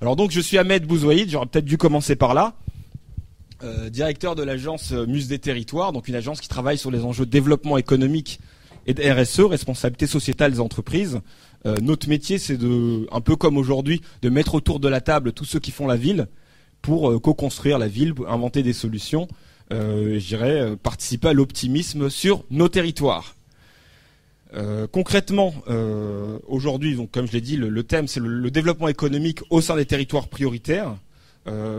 Alors donc je suis Ahmed Bouzouaïd, j'aurais peut-être dû commencer par là, directeur de l'agence Muse des Territoires, donc une agence qui travaille sur les enjeux de développement économique et de RSE, responsabilité sociétale des entreprises. Notre métier, c'est un peu comme aujourd'hui, de mettre autour de la table tous ceux qui font la ville pour co-construire la ville, inventer des solutions, je dirais participer à l'optimisme sur nos territoires. Concrètement, aujourd'hui, donc comme je l'ai dit, le thème c'est le développement économique au sein des territoires prioritaires,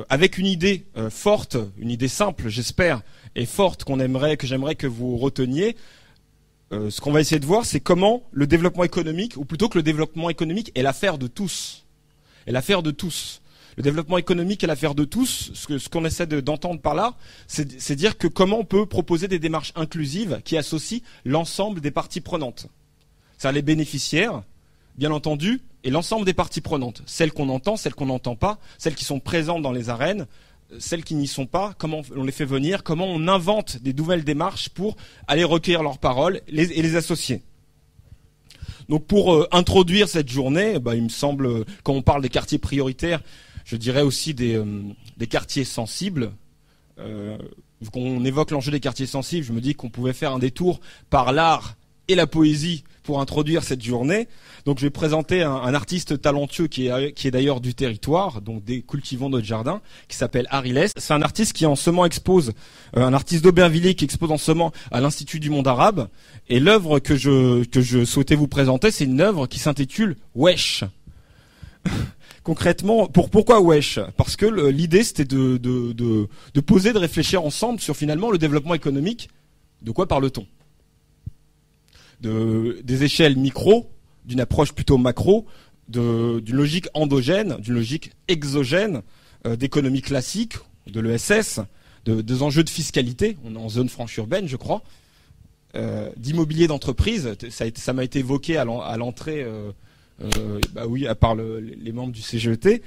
avec une idée forte, une idée simple, j'espère, et forte que j'aimerais que vous reteniez. Ce qu'on va essayer de voir, c'est comment le développement économique, ou plutôt que le développement économique est l'affaire de tous. Est l'affaire de tous. Le développement économique est l'affaire de tous. Ce qu'on essaie d'entendre par là, c'est dire que comment on peut proposer des démarches inclusives qui associent l'ensemble des parties prenantes. C'est-à-dire les bénéficiaires, bien entendu, et l'ensemble des parties prenantes. Celles qu'on entend, celles qu'on n'entend pas, celles qui sont présentes dans les arènes, celles qui n'y sont pas, comment on les fait venir, comment on invente des nouvelles démarches pour aller recueillir leurs paroles et les associer. Donc pour introduire cette journée, il me semble, quand on parle des quartiers prioritaires, je dirais aussi des quartiers sensibles. Vu qu'on évoque l'enjeu des quartiers sensibles, je me dis qu'on pouvait faire un détour par l'art et la poésie pour introduire cette journée. Donc je vais présenter un artiste talentueux qui est d'ailleurs du territoire, donc des Cultivons notre jardin, qui s'appelle Ariles. C'est un artiste qui en ce moment expose, un artiste d'Aubervilliers qui expose en ce moment à l'Institut du monde arabe. Et l'œuvre que je souhaitais vous présenter, c'est une œuvre qui s'intitule Wesh. Concrètement, pourquoi Wesh? Parce que l'idée c'était de poser, de réfléchir ensemble sur finalement le développement économique. De quoi parle-t-on? Des échelles micro, d'une approche plutôt macro, d'une logique endogène, d'une logique exogène, d'économie classique, de l'ESS, des enjeux de fiscalité, on est en zone franche urbaine je crois, d'immobilier d'entreprise, ça m'a été évoqué à l'entrée, oui, à part les membres du CGET,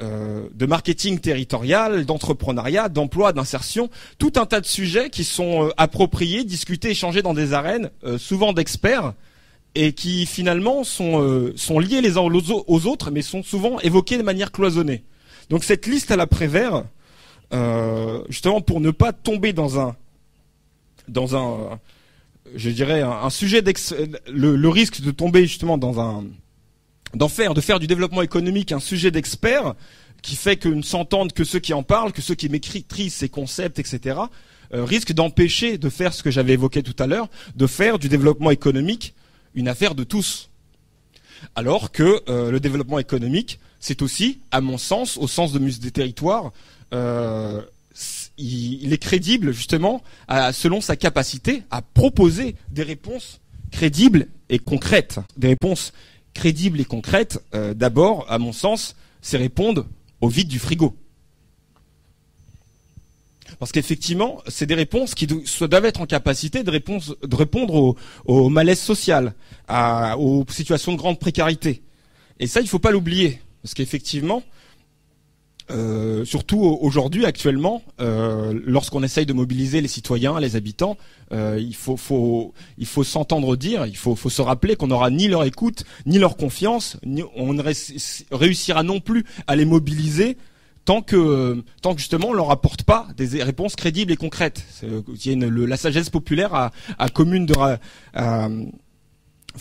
de marketing territorial, d'entrepreneuriat, d'emploi, d'insertion, tout un tas de sujets qui sont appropriés, discutés, échangés dans des arènes, souvent d'experts, et qui finalement sont liés les uns aux autres, mais sont souvent évoqués de manière cloisonnée. Donc cette liste à la Prévert, justement pour ne pas tomber dans un je dirais un sujet le risque de tomber justement de faire du développement économique un sujet d'experts qui fait que ne s'entendent que ceux qui en parlent, que ceux qui maîtrisent ces concepts, etc., risque d'empêcher de faire ce que j'avais évoqué tout à l'heure, de faire du développement économique une affaire de tous. Alors que le développement économique, c'est aussi, à mon sens, au sens de Muse des Territoires, il est crédible justement selon sa capacité à proposer des réponses crédibles et concrètes. Des réponses crédibles et concrètes, d'abord, à mon sens, c'est répondre au vide du frigo. Parce qu'effectivement, c'est des réponses qui doivent être en capacité de répondre au malaise social, aux situations de grande précarité. Et ça, il ne faut pas l'oublier. Parce qu'effectivement, surtout aujourd'hui, actuellement, lorsqu'on essaye de mobiliser les citoyens, les habitants, il faut s'entendre dire, il faut se rappeler qu'on n'aura ni leur écoute, ni leur confiance, on ne réussira non plus à les mobiliser tant que justement on leur apporte pas des réponses crédibles et concrètes. La sagesse populaire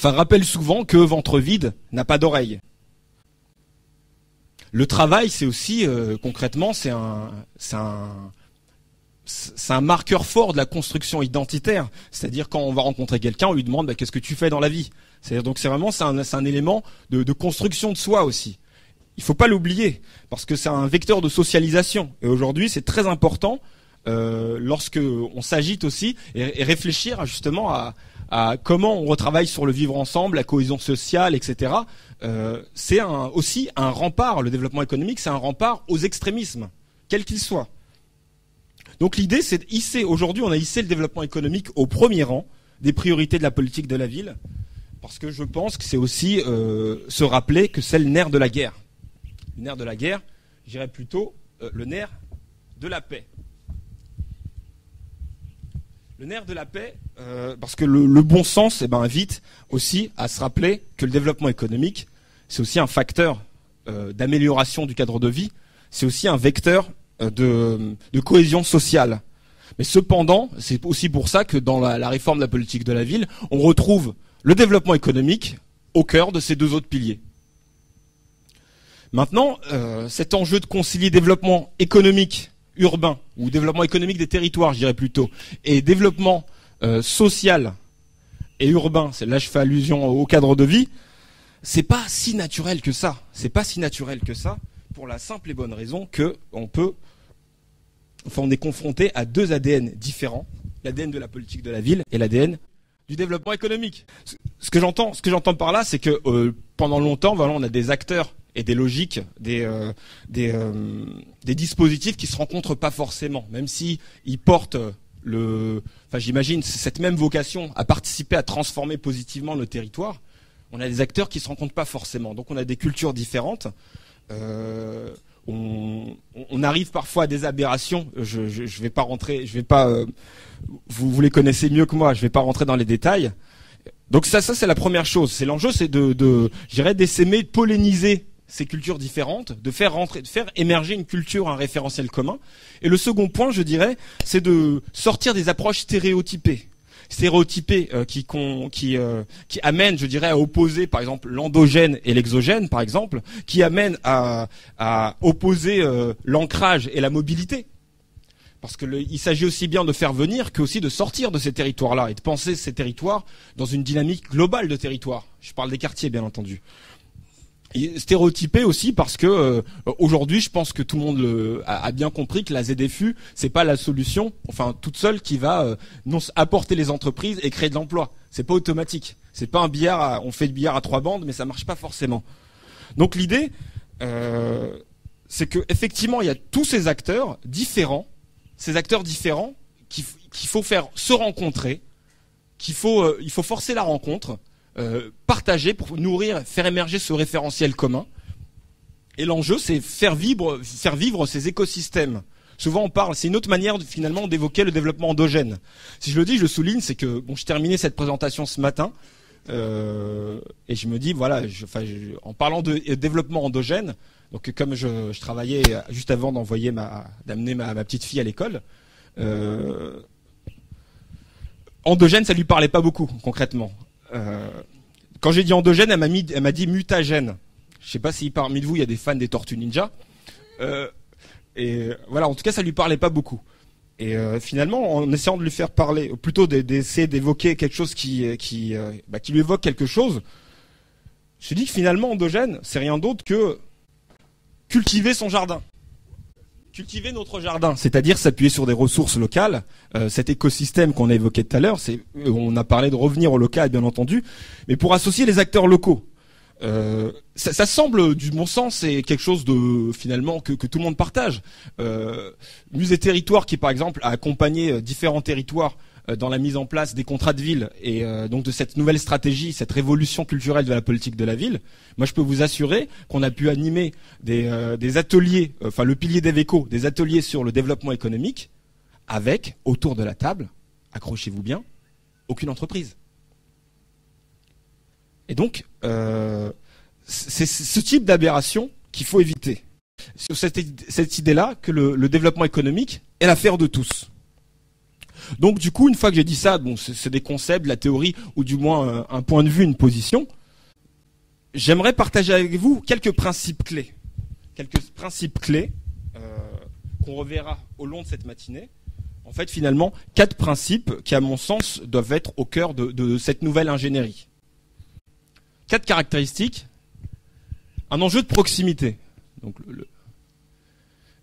rappelle souvent que ventre vide n'a pas d'oreille. Le travail, c'est aussi concrètement, c'est un marqueur fort de la construction identitaire. C'est-à-dire quand on va rencontrer quelqu'un, on lui demande qu'est-ce que tu fais dans la vie. Donc c'est un élément de construction de soi aussi. Il faut pas l'oublier parce que c'est un vecteur de socialisation. Et aujourd'hui, c'est très important lorsque on s'agite aussi et réfléchir justement à comment on retravaille sur le vivre ensemble, la cohésion sociale, etc. C'est aussi un rempart. Le développement économique, c'est un rempart aux extrémismes, quels qu'ils soient. Donc l'idée, c'est de hisser. Aujourd'hui, on a hissé le développement économique au premier rang des priorités de la politique de la ville, parce que je pense que c'est aussi se rappeler que c'est le nerf de la guerre. Le nerf de la guerre, je dirais plutôt le nerf de la paix. Le nerf de la paix, parce que le bon sens invite aussi à se rappeler que le développement économique, c'est aussi un facteur d'amélioration du cadre de vie, c'est aussi un vecteur de cohésion sociale. Mais cependant, c'est aussi pour ça que dans la réforme de la politique de la ville, on retrouve le développement économique au cœur de ces deux autres piliers. Maintenant, cet enjeu de concilier développement économique urbain, ou développement économique des territoires, je dirais plutôt, et développement social et urbain, là je fais allusion au cadre de vie, c'est pas si naturel que ça. C'est pas si naturel que ça, pour la simple et bonne raison que on est confronté à deux ADN différents, l'ADN de la politique de la ville et l'ADN du développement économique. Ce que j'entends par là, c'est que pendant longtemps, voilà, on a des acteurs et des logiques, des dispositifs qui se rencontrent pas forcément, même si ils portent j'imagine cette même vocation à participer à transformer positivement le territoire. On a des acteurs qui se rencontrent pas forcément, donc on a des cultures différentes. On arrive parfois à des aberrations. Je vais pas rentrer, vous les connaissez mieux que moi. Je vais pas rentrer dans les détails. Donc ça c'est la première chose. C'est l'enjeu, c'est d'essaimer de polliniser ces cultures différentes, de faire émerger une culture, un référentiel commun. Et le second point, je dirais, c'est de sortir des approches stéréotypées qui amènent, je dirais, à opposer, par exemple, l'endogène et l'exogène, par exemple, qui amènent à opposer l'ancrage et la mobilité. Parce que il s'agit aussi bien de faire venir qu'aussi de sortir de ces territoires-là et de penser ces territoires dans une dynamique globale de territoire. Je parle des quartiers, bien entendu. Et stéréotypé aussi parce que aujourd'hui, je pense que tout le monde a bien compris que la ZFU, c'est pas la solution, enfin toute seule, qui va apporter les entreprises et créer de l'emploi. C'est pas automatique. C'est pas un billard. On fait le billard à 3 bandes, mais ça marche pas forcément. Donc l'idée, c'est que effectivement, il y a tous ces acteurs différents qu'il faut faire se rencontrer, il faut forcer la rencontre. Partager pour nourrir, faire émerger ce référentiel commun. Et l'enjeu, c'est faire vivre ces écosystèmes. Souvent, on parle, c'est une autre manière finalement d'évoquer le développement endogène. Si je le dis, je le souligne, c'est que je terminais cette présentation ce matin et je me dis, voilà, en parlant de développement endogène, donc comme je travaillais juste avant d'amener ma petite fille à l'école, endogène, ça lui parlait pas beaucoup concrètement. Quand j'ai dit endogène, elle m'a dit mutagène. Je sais pas si parmi vous il y a des fans des Tortues Ninja. Et voilà, en tout cas, ça lui parlait pas beaucoup. Et finalement, en essayant de lui faire parler, plutôt d'essayer d'évoquer quelque chose qui lui évoque quelque chose, je me suis dit que finalement, endogène, c'est rien d'autre que cultiver son jardin. Cultiver notre jardin, c'est-à-dire s'appuyer sur des ressources locales, cet écosystème qu'on a évoqué tout à l'heure, on a parlé de revenir au local bien entendu, mais pour associer les acteurs locaux. Ça semble du bon sens et quelque chose de finalement que tout le monde partage. Musée Territoire qui par exemple a accompagné différents territoires dans la mise en place des contrats de ville et donc de cette nouvelle stratégie, cette révolution culturelle de la politique de la ville. Moi, je peux vous assurer qu'on a pu animer des ateliers, enfin le pilier d'Eveco, des ateliers sur le développement économique, avec autour de la table, accrochez-vous bien, aucune entreprise. Et donc, c'est ce type d'aberration qu'il faut éviter. Sur cette idée-là que le développement économique est l'affaire de tous. Donc du coup, une fois que j'ai dit ça, c'est des concepts, de la théorie, ou du moins un point de vue, une position, j'aimerais partager avec vous quelques principes clés. Quelques principes clés qu'on reverra au long de cette matinée. En fait, finalement, 4 principes qui, à mon sens, doivent être au cœur de cette nouvelle ingénierie. 4 caractéristiques. Un enjeu de proximité. Donc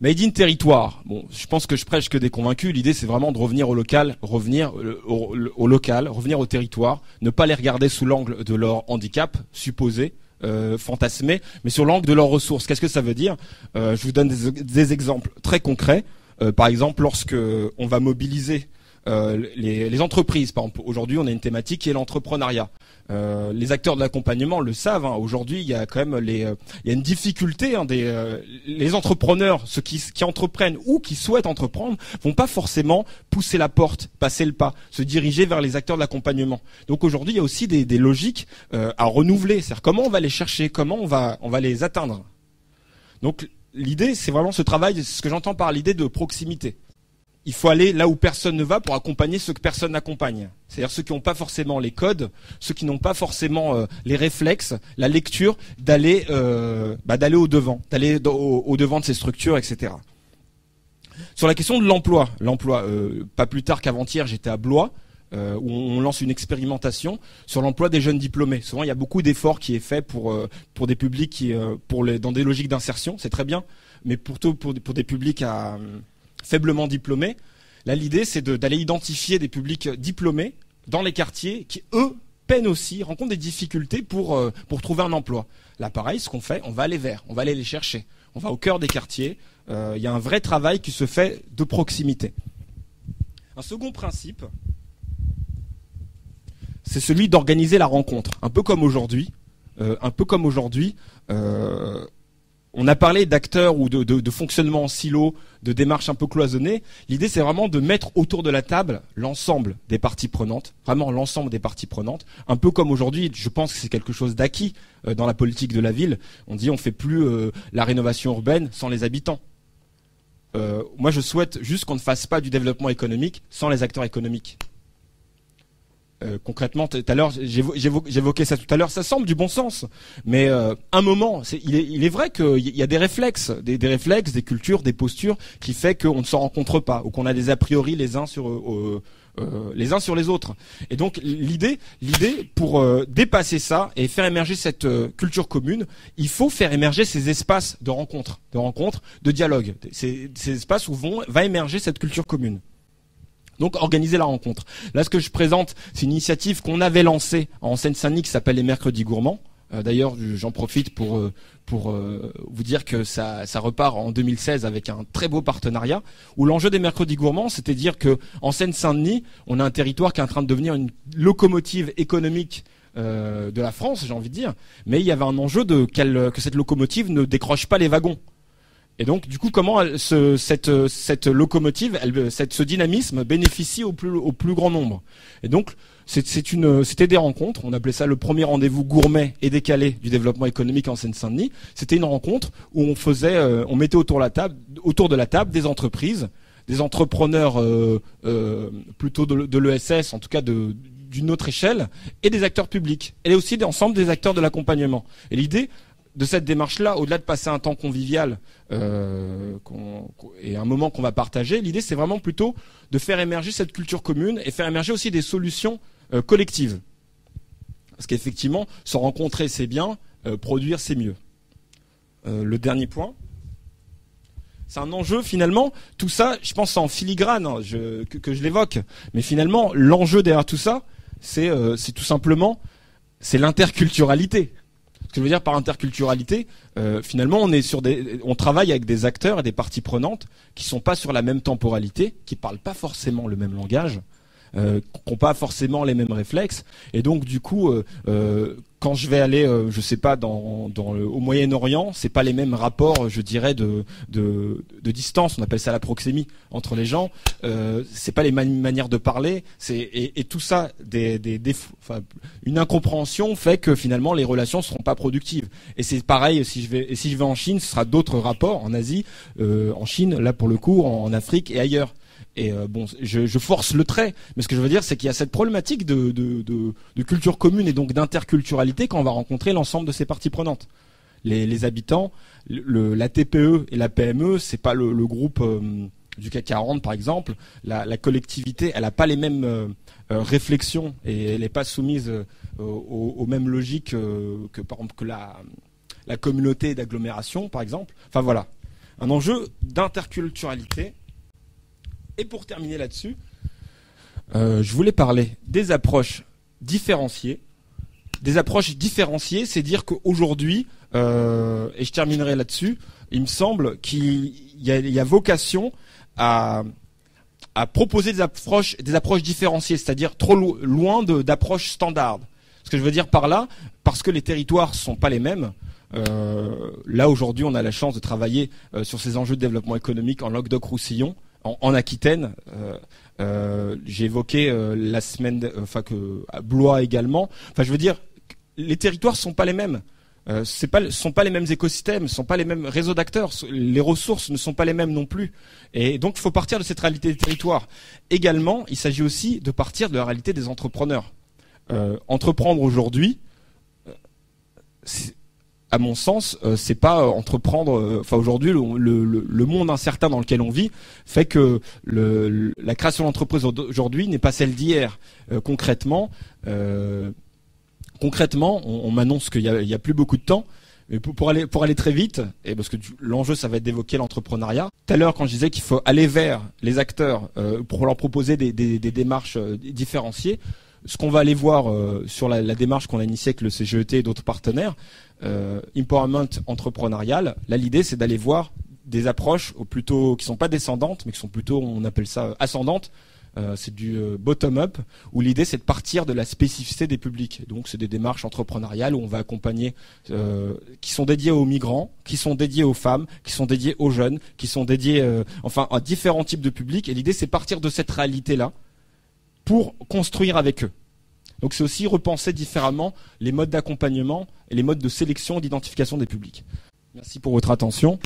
Made in territoire. Je pense que je prêche que des convaincus. L'idée, c'est vraiment de revenir au local, revenir au territoire, ne pas les regarder sous l'angle de leur handicap supposé, fantasmé, mais sur l'angle de leurs ressources. Qu'est-ce que ça veut dire ? Je vous donne des exemples très concrets. Par exemple, lorsque on va mobiliser les entreprises. Par exemple, aujourd'hui, on a une thématique qui est l'entrepreneuriat. Les acteurs de l'accompagnement le savent. Aujourd'hui, il y a quand même il y a une difficulté. Les entrepreneurs, ceux qui entreprennent ou qui souhaitent entreprendre, vont pas forcément pousser la porte, passer le pas, se diriger vers les acteurs de l'accompagnement. Donc aujourd'hui, il y a aussi des logiques à renouveler. C'est-à-dire comment on va les chercher, comment on va les atteindre. Donc l'idée, c'est vraiment ce travail, ce que j'entends par l'idée de proximité. Il faut aller là où personne ne va pour accompagner ceux que personne n'accompagne. C'est-à-dire ceux qui n'ont pas forcément les codes, ceux qui n'ont pas forcément les réflexes, la lecture, d'aller au devant, d'aller au devant de ces structures, etc. Sur la question de l'emploi, pas plus tard qu'avant-hier, j'étais à Blois, où on lance une expérimentation sur l'emploi des jeunes diplômés. Souvent, il y a beaucoup d'efforts qui est fait pour des publics dans des logiques d'insertion, c'est très bien, mais pour des publics faiblement diplômés. Là, l'idée, c'est d'aller identifier des publics diplômés dans les quartiers qui, eux, peinent aussi, rencontrent des difficultés pour trouver un emploi. Là, pareil, ce qu'on fait, on va aller les chercher. On va au cœur des quartiers. Il y a un vrai travail qui se fait de proximité. Un second principe, c'est celui d'organiser la rencontre. Un peu comme aujourd'hui. On a parlé d'acteurs ou de fonctionnement en silo, de démarches un peu cloisonnées. L'idée, c'est vraiment de mettre autour de la table l'ensemble des parties prenantes, vraiment l'ensemble des parties prenantes. Un peu comme aujourd'hui, je pense que c'est quelque chose d'acquis dans la politique de la ville. On dit on fait plus la rénovation urbaine sans les habitants. Moi, je souhaite juste qu'on ne fasse pas du développement économique sans les acteurs économiques. Concrètement, tout à l'heure, j'évoquais ça tout à l'heure, ça semble du bon sens, mais un moment, il est vrai qu'il y a des réflexes, des réflexes, des cultures, des postures qui fait qu'on ne se rencontre pas ou qu'on a des a priori les uns sur les autres. Et donc l'idée pour dépasser ça et faire émerger cette culture commune, il faut faire émerger ces espaces de rencontre, de dialogue, ces espaces où va émerger cette culture commune. Donc organiser la rencontre. Là, ce que je présente, c'est une initiative qu'on avait lancée en Seine-Saint-Denis qui s'appelle les Mercredis Gourmands. D'ailleurs, j'en profite pour vous dire que ça repart en 2016 avec un très beau partenariat où l'enjeu des Mercredis Gourmands, c'était de dire que en Seine-Saint-Denis, on a un territoire qui est en train de devenir une locomotive économique de la France, j'ai envie de dire, mais il y avait un enjeu que cette locomotive ne décroche pas les wagons. Et donc, du coup, comment cette locomotive, ce dynamisme bénéficie au plus grand nombre. Et donc, c'était des rencontres. On appelait ça le premier rendez-vous gourmet et décalé du développement économique en Seine-Saint-Denis. C'était une rencontre où on mettait autour de la table des entreprises, des entrepreneurs plutôt de l'ESS, en tout cas d'une autre échelle, et des acteurs publics, et aussi ensemble des acteurs de l'accompagnement. Et l'idée de cette démarche-là, au-delà de passer un temps convivial et un moment qu'on va partager, l'idée c'est vraiment plutôt de faire émerger cette culture commune et faire émerger aussi des solutions collectives. Parce qu'effectivement, se rencontrer c'est bien, produire c'est mieux. Le dernier point, c'est un enjeu finalement, tout ça, je pense c'est en filigrane que je l'évoque, mais finalement l'enjeu derrière tout ça, c'est tout simplement c'est l'interculturalité. Ce que je veux dire par interculturalité, finalement, on travaille avec des acteurs et des parties prenantes qui sont pas sur la même temporalité, qui parlent pas forcément le même langage, qui n'ont pas forcément les mêmes réflexes. Et donc, du coup, quand je vais aller, je sais pas, au Moyen-Orient, c'est pas les mêmes rapports, je dirais, de distance. On appelle ça la proxémie entre les gens. C'est pas les mêmes manières de parler. Et tout ça, une incompréhension fait que finalement les relations seront pas productives. Et c'est pareil si je vais en Chine, ce sera d'autres rapports en Asie, en Chine, là pour le coup, en Afrique et ailleurs. Et je force le trait, mais ce que je veux dire, c'est qu'il y a cette problématique de culture commune et donc d'interculturalité quand on va rencontrer l'ensemble de ces parties prenantes. Les habitants, la TPE et la PME, c'est pas le groupe du CAC 40 par exemple. La collectivité, elle n'a pas les mêmes réflexions et elle n'est pas soumise aux mêmes logiques que par exemple que la communauté d'agglomération par exemple. Enfin voilà, un enjeu d'interculturalité. Et pour terminer là-dessus, je voulais parler des approches différenciées. Des approches différenciées, c'est dire qu'aujourd'hui, et je terminerai là-dessus, il me semble qu'il y a vocation à proposer des approches différenciées, c'est-à-dire trop loin d'approches standards. Ce que je veux dire par là, parce que les territoires sont pas les mêmes. Là aujourd'hui, on a la chance de travailler sur ces enjeux de développement économique en Languedoc-Roussillon. En Aquitaine, j'ai évoqué la semaine, à Blois également. Enfin, je veux dire, les territoires sont pas les mêmes. Ce sont pas les mêmes écosystèmes, ce sont pas les mêmes réseaux d'acteurs, les ressources ne sont pas les mêmes non plus. Et donc il faut partir de cette réalité des territoires. Également, il s'agit aussi de partir de la réalité des entrepreneurs. Entreprendre aujourd'hui, à mon sens, c'est pas entreprendre. Enfin, aujourd'hui, le monde incertain dans lequel on vit fait que la création d'entreprise aujourd'hui n'est pas celle d'hier. Concrètement, on m'annonce qu'il y a plus beaucoup de temps. Mais pour aller très vite, et parce que l'enjeu, ça va être d'évoquer l'entrepreneuriat. Tout à l'heure, quand je disais qu'il faut aller vers les acteurs pour leur proposer des démarches différenciées, ce qu'on va aller voir sur la démarche qu'on a initiée avec le CGET et d'autres partenaires, Empowerment entrepreneurial, là l'idée c'est d'aller voir des approches plutôt qui sont pas descendantes, mais qui sont plutôt, on appelle ça ascendantes. C'est du bottom-up, où l'idée c'est de partir de la spécificité des publics. Donc c'est des démarches entrepreneuriales où on va accompagner, qui sont dédiées aux migrants, qui sont dédiées aux femmes, qui sont dédiées aux jeunes, qui sont dédiées à différents types de publics. Et l'idée c'est partir de cette réalité-là pour construire avec eux. Donc c'est aussi repenser différemment les modes d'accompagnement et les modes de sélection et d'identification des publics. Merci pour votre attention.